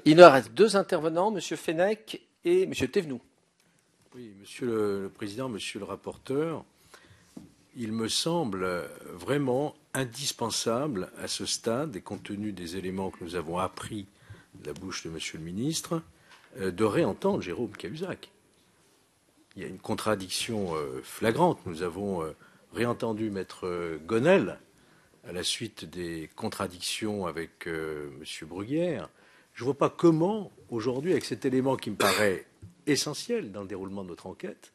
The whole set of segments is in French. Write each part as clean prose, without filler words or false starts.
Il nous reste deux intervenants, M. Fenech et M. Thévenoud. Oui, Monsieur le Président, Monsieur le rapporteur, il me semble vraiment indispensable à ce stade, et compte tenu des éléments que nous avons appris de la bouche de Monsieur le ministre, de réentendre Jérôme Cahuzac. Il y a une contradiction flagrante. Nous avons réentendu Maître Gonel à la suite des contradictions avec M. Bruguière. Je ne vois pas comment, aujourd'hui, avec cet élément qui me paraît essentiel dans le déroulement de notre enquête,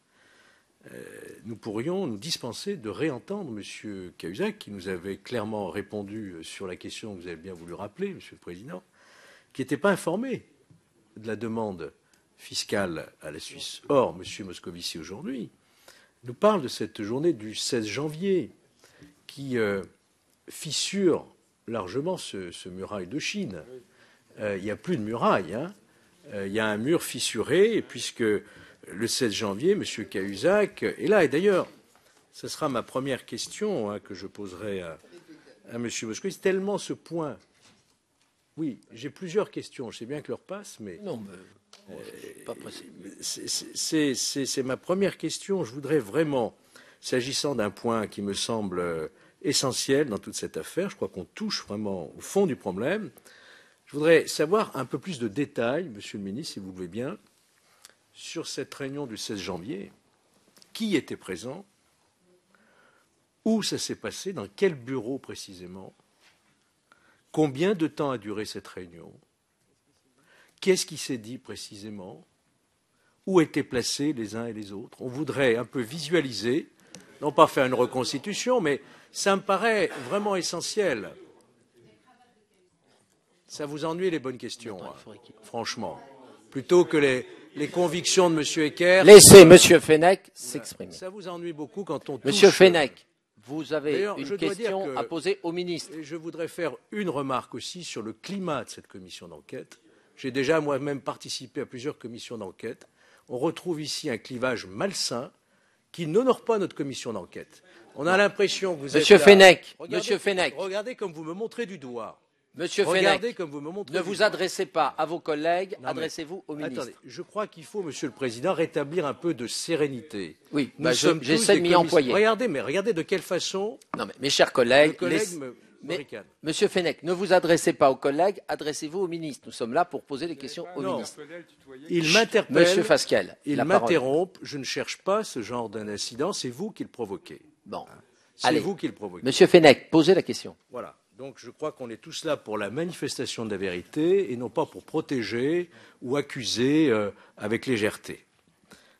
nous pourrions nous dispenser de réentendre M. Cahuzac, qui nous avait clairement répondu sur la question que vous avez bien voulu rappeler, Monsieur le Président, qui n'était pas informé de la demande fiscale à la Suisse. Or, M. Moscovici, aujourd'hui, nous parle de cette journée du 16 janvier qui fissure largement ce muraille de Chine. Il n'y a plus de muraille, hein. Il y a un mur fissuré, et puisque le 16 janvier, M. Cahuzac est là. Et d'ailleurs, ce sera ma première question que je poserai à M. Moscovici. Tellement ce point. Oui, j'ai plusieurs questions. Je sais bien que l'heure passe, mais. Non, mais pas pressé. C'est ma première question. Je voudrais vraiment, s'agissant d'un point qui me semble essentiel dans toute cette affaire, je crois qu'on touche vraiment au fond du problème. Je voudrais savoir un peu plus de détails, Monsieur le ministre, si vous le voulez bien, sur cette réunion du 16 janvier. Qui était présent? Où ça s'est passé? Dans quel bureau précisément? Combien de temps a duré cette réunion? Qu'est-ce qui s'est dit précisément? Où étaient placés les uns et les autres? On voudrait un peu visualiser, non pas faire une reconstitution, mais ça me paraît vraiment essentiel. Ça vous ennuie les bonnes questions, franchement. Plutôt que les convictions de M. Ecker. Laissez M. Fenech s'exprimer. Ça vous ennuie beaucoup quand on touche. Monsieur Fenech, vous avez une question à poser au ministre. Et je voudrais faire une remarque aussi sur le climat de cette commission d'enquête. J'ai déjà moi-même participé à plusieurs commissions d'enquête. On retrouve ici un clivage malsain qui n'honore pas notre commission d'enquête. On a l'impression que vous êtes Monsieur Fenech, Monsieur Fenech. Regardez comme vous me montrez du doigt. Monsieur Fenech, ne vous adressez pas à vos collègues, adressez-vous au ministre. Attendez, je crois qu'il faut, Monsieur le Président, rétablir un peu de sérénité. Oui, j'essaie de m'y employer. Regardez de quelle façon. Non, mais mes chers collègues, Monsieur Fenech, ne vous adressez pas aux collègues, adressez-vous au ministre. Nous sommes là pour poser des questions au ministre. Il m'interpelle. Monsieur Fasquelle, il m'interrompt. Je ne cherche pas ce genre d'incident. C'est vous qui le provoquez. Bon, c'est vous qui le provoquez. Monsieur Fenech, posez la question. Voilà. Donc je crois qu'on est tous là pour la manifestation de la vérité et non pas pour protéger ou accuser avec légèreté.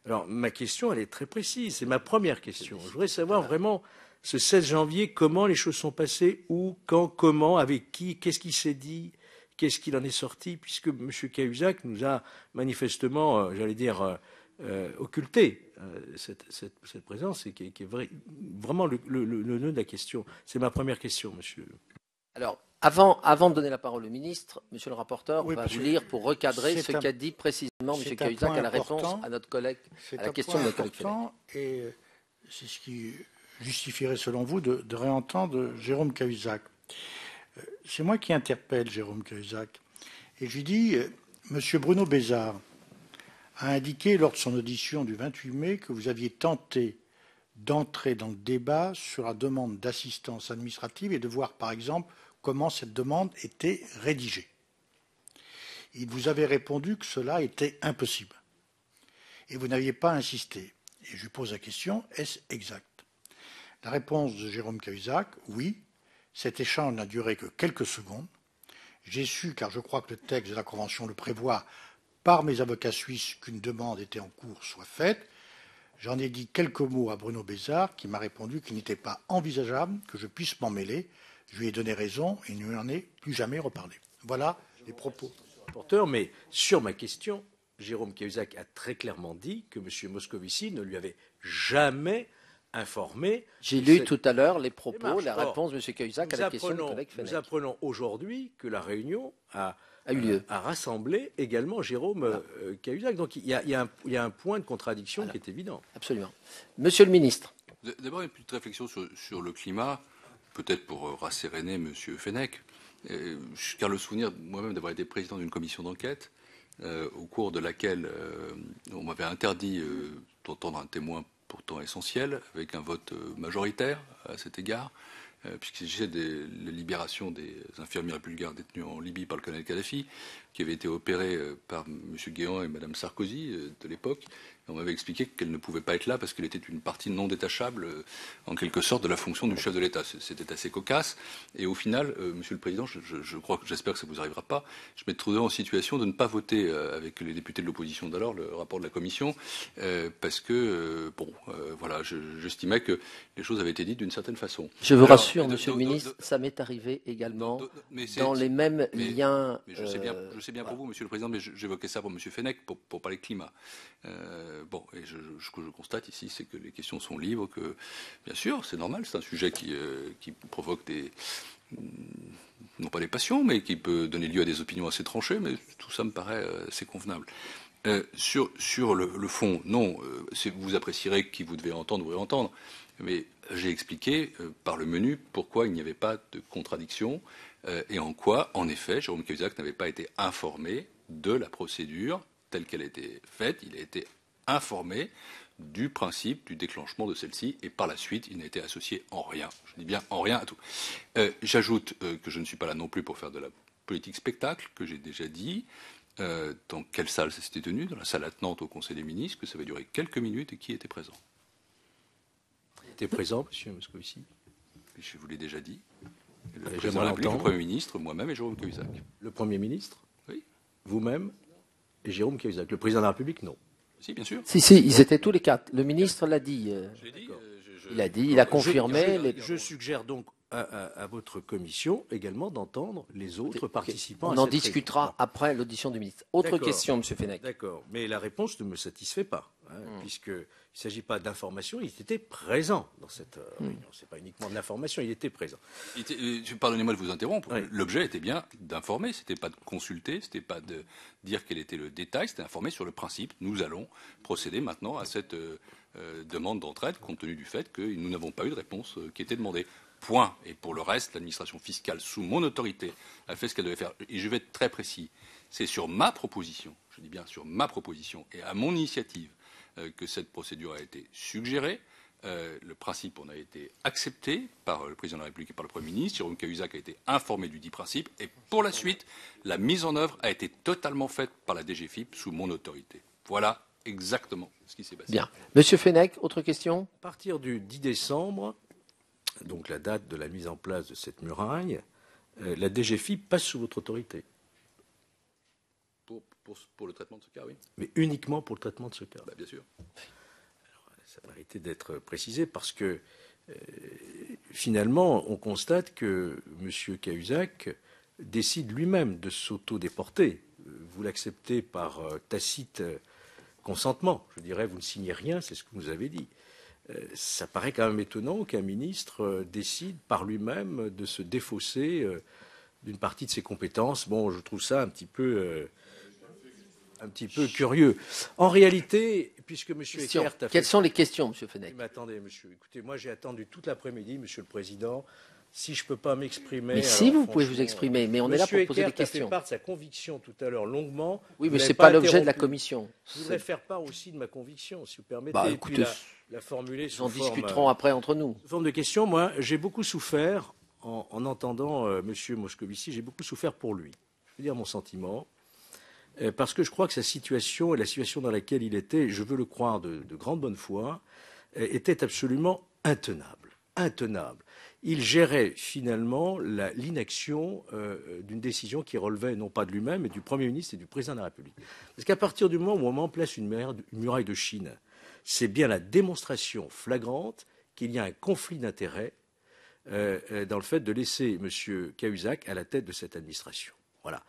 Alors ma question, elle est très précise. C'est ma première question. Je voudrais savoir vraiment ce 16 janvier, comment les choses sont passées, où, quand, comment, avec qui, qu'est-ce qui s'est dit, qu'est-ce qu'il en est sorti, puisque M. Cahuzac nous a manifestement, j'allais dire, occulté cette présence et qui est vraiment le nœud de la question. C'est ma première question, monsieur. Alors, avant de donner la parole au ministre, monsieur le rapporteur, on va vous lire pour recadrer ce qu'a dit précisément M. Cahuzac à la réponse à notre collègue, à la question de notre collègue Fenech. Et c'est ce qui justifierait, selon vous, de réentendre Jérôme Cahuzac. C'est moi qui interpelle Jérôme Cahuzac. Et je lui dis, monsieur Bruno Bézard a indiqué lors de son audition du 28 mai que vous aviez tenté d'entrer dans le débat sur la demande d'assistance administrative et de voir, par exemple, comment cette demande était rédigée. Il vous avait répondu que cela était impossible. Et vous n'aviez pas insisté. Et je lui pose la question, est-ce exact? La réponse de Jérôme Cahuzac, oui, cet échange n'a duré que quelques secondes. J'ai su, car je crois que le texte de la Convention le prévoit, par mes avocats suisses, qu'une demande était en cours soit faite. J'en ai dit quelques mots à Bruno Bézard, qui m'a répondu qu'il n'était pas envisageable que je puisse m'en mêler. Je lui ai donné raison et il ne lui en est plus jamais reparlé. Voilà les propos. Mais sur ma question, Jérôme Cahuzac a très clairement dit que M. Moscovici ne lui avait jamais informé. J'ai lu tout à l'heure les propos, la réponse de M. Cahuzac à la question du collègue Fenech. Nous apprenons aujourd'hui que la réunion a eu lieu. A rassemblé également Jérôme Cahuzac. Donc il y a un point de contradiction qui est évident. Absolument. Monsieur le ministre. D'abord, une petite réflexion sur le climat, peut-être pour rasséréner M. Fenech. Je garde le souvenir moi-même d'avoir été président d'une commission d'enquête au cours de laquelle on m'avait interdit d'entendre un témoin pourtant essentiel, avec un vote majoritaire à cet égard, puisqu'il s'agissait de la libération des infirmières bulgares détenues en Libye par le colonel Kadhafi, qui avait été opérée par M. Guéant et Mme Sarkozy de l'époque. On m'avait expliqué qu'elle ne pouvait pas être là parce qu'elle était une partie non détachable, en quelque sorte, de la fonction du chef de l'État. C'était assez cocasse. Et au final, Monsieur le Président, j'espère que ça ne vous arrivera pas, je m'ai trouvé en situation de ne pas voter avec les députés de l'opposition d'alors le rapport de la Commission, parce que, voilà, j'estimais que les choses avaient été dites d'une certaine façon. Je vous rassure, Monsieur le Ministre, ça m'est arrivé également dans les mêmes liens. Mais je sais bien pour vous, Monsieur le Président, mais j'évoquais ça pour Monsieur Fenech, pour parler climat. Et ce que je constate ici, c'est que les questions sont libres, que, bien sûr, c'est normal, c'est un sujet qui provoque non pas des passions, mais qui peut donner lieu à des opinions assez tranchées, mais tout ça me paraît assez convenable. Sur le fond, non, vous apprécierez qui vous devez entendre ou réentendre, mais j'ai expliqué par le menu pourquoi il n'y avait pas de contradiction et en quoi, en effet, Jérôme Cahuzac n'avait pas été informé de la procédure telle qu'elle a été faite. Il a été informé du principe du déclenchement de celle-ci et par la suite, il n'a été associé en rien. Je dis bien en rien à tout. J'ajoute que je ne suis pas là non plus pour faire de la politique spectacle, que j'ai déjà dit. Dans quelle salle ça s'était tenu? Dans la salle attenante au Conseil des ministres, que ça va durer quelques minutes et qui était présent? Était présent, Monsieur Moscovici? Je vous l'ai déjà dit. Le président de la République, le Premier ministre, moi-même et Jérôme Cahuzac. Le Premier ministre? Oui. Vous-même et Jérôme Cahuzac. Le président de la République, non. Si, bien sûr. Si, ils étaient tous les quatre. Le ministre l'a dit. Il a dit, il a confirmé. Je suggère donc à votre commission également d'entendre les autres participants. On en discutera après l'audition du ministre. Autre question, M. Fenech. D'accord, mais la réponse ne me satisfait pas, puisqu'il ne s'agit pas d'information, il était présent dans cette réunion. Ce n'est pas uniquement de l'information, il était présent. Pardonnez-moi de vous interrompre, oui. L'objet était bien d'informer, ce n'était pas de consulter, ce n'était pas de dire quel était le détail, c'était d'informer sur le principe. Nous allons procéder maintenant à cette demande d'entraide, compte tenu du fait que nous n'avons pas eu de réponse qui était demandée. Point. Et pour le reste, l'administration fiscale, sous mon autorité, a fait ce qu'elle devait faire. Et je vais être très précis. C'est sur ma proposition, je dis bien sur ma proposition, et à mon initiative, que cette procédure a été suggérée. Le principe en a été accepté par le président de la République et par le Premier ministre. Jérôme Cahuzac a été informé du dit principe. Et pour la suite, la mise en œuvre a été totalement faite par la DGFiP sous mon autorité. Voilà exactement ce qui s'est passé. Bien. Monsieur Fenech, autre question? À partir du 10 décembre, donc la date de la mise en place de cette muraille, la DGFiP passe sous votre autorité. Pour le traitement de ce cas, oui. Mais uniquement pour le traitement de ce cas. Bien sûr. Alors, ça méritait d'être précisé parce que finalement, on constate que M. Cahuzac décide lui-même de s'auto-déporter. Vous l'acceptez par tacite consentement. Je dirais, vous ne signez rien, c'est ce que vous avez dit. Ça paraît quand même étonnant qu'un ministre décide par lui-même de se défausser d'une partie de ses compétences. Bon, je trouve ça un petit peu curieux. En réalité, puisque M. Eckert a fait... Quelles sont les questions, M. Fenech? Mais attendez, monsieur, écoutez, moi j'ai attendu toute l'après-midi, Monsieur le Président. Si je ne peux pas m'exprimer... Mais si, vous pouvez vous exprimer, mais on est là pour poser des questions. Monsieur Eckert a fait part de sa conviction tout à l'heure longuement. Oui, mais ce n'est pas l'objet de la commission. Je voudrais faire part aussi de ma conviction, si vous permettez. Bah, écoutez, la formuler sous forme... Nous en discuterons après entre nous. Sous forme de question, moi, j'ai beaucoup souffert, en entendant M. Moscovici, j'ai beaucoup souffert pour lui. Je veux dire mon sentiment. Parce que je crois que sa situation et la situation dans laquelle il était, je veux le croire de grande bonne foi, était absolument intenable. Intenable. Il gérait finalement l'inaction d'une décision qui relevait non pas de lui-même, mais du Premier ministre et du Président de la République. Parce qu'à partir du moment où on met en place une muraille de Chine, c'est bien la démonstration flagrante qu'il y a un conflit d'intérêts dans le fait de laisser M. Cahuzac à la tête de cette administration. Voilà.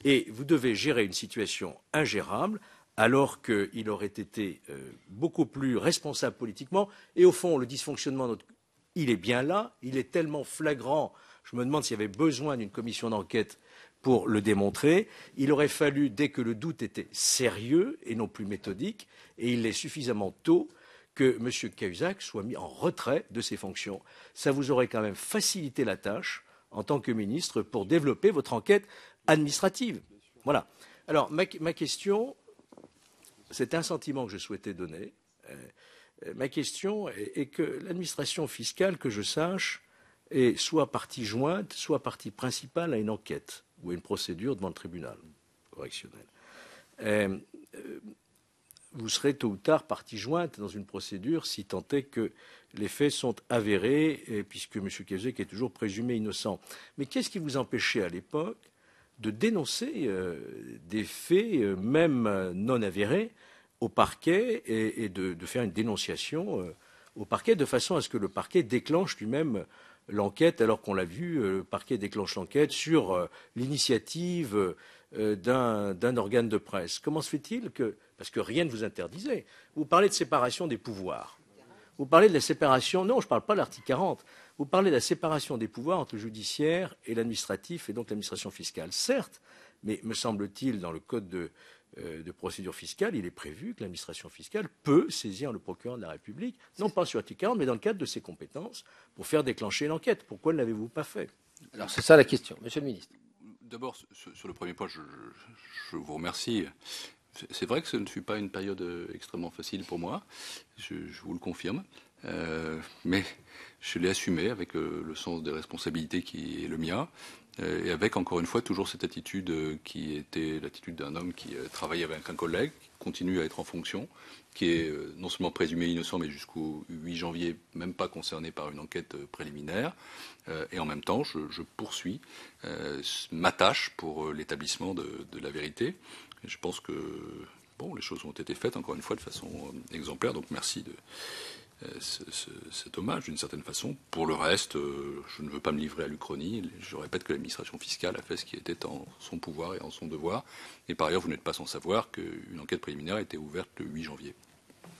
Et vous devez gérer une situation ingérable alors qu'il aurait été beaucoup plus responsable politiquement. Et au fond, le dysfonctionnement, il est bien là, il est tellement flagrant. Je me demande s'il y avait besoin d'une commission d'enquête pour le démontrer. Il aurait fallu, dès que le doute était sérieux et non plus méthodique, et il l'est suffisamment tôt, que M. Cahuzac soit mis en retrait de ses fonctions. Ça vous aurait quand même facilité la tâche en tant que ministre pour développer votre enquête administrative. Voilà. Alors, ma question, c'est un sentiment que je souhaitais donner. Ma question est que l'administration fiscale, que je sache, est soit partie jointe, soit partie principale à une enquête ou à une procédure devant le tribunal correctionnel. Vous serez tôt ou tard partie jointe dans une procédure si tant est que les faits sont avérés, puisque M. Cahuzac est toujours présumé innocent. Mais qu'est-ce qui vous empêchait à l'époque de dénoncer des faits, même non avérés, au parquet et de faire une dénonciation au parquet de façon à ce que le parquet déclenche lui-même l'enquête, alors qu'on l'a vu, le parquet déclenche l'enquête sur l'initiative d'un organe de presse. Comment se fait-il que, parce que rien ne vous interdisait, vous parlez de séparation des pouvoirs, vous parlez de la séparation, non, je ne parle pas de l'article 40, vous parlez de la séparation des pouvoirs entre le judiciaire et l'administratif, et donc l'administration fiscale. Certes, mais me semble-t-il, dans le code de procédure fiscale, il est prévu que l'administration fiscale peut saisir le procureur de la République, non pas sur l'article 40, mais dans le cadre de ses compétences, pour faire déclencher l'enquête. Pourquoi ne l'avez-vous pas fait? Alors c'est ça la question, Monsieur le ministre. D'abord, sur le premier point, je vous remercie. C'est vrai que ce ne fut pas une période extrêmement facile pour moi, je vous le confirme, mais je l'ai assumé avec le sens des responsabilités qui est le mien, et avec, encore une fois, toujours cette attitude qui était l'attitude d'un homme qui travaille avec un collègue, qui continue à être en fonction, qui est non seulement présumé innocent, mais jusqu'au 8 janvier, même pas concerné par une enquête préliminaire, et en même temps, je poursuis ma tâche pour l'établissement de la vérité. Et je pense que les choses ont été faites, encore une fois, de façon exemplaire, donc merci de cet hommage, d'une certaine façon. Pour le reste, je ne veux pas me livrer à l'Uchronie. Je répète que l'administration fiscale a fait ce qui était en son pouvoir et en son devoir. Et par ailleurs, vous n'êtes pas sans savoir qu'une enquête préliminaire a été ouverte le 8 janvier.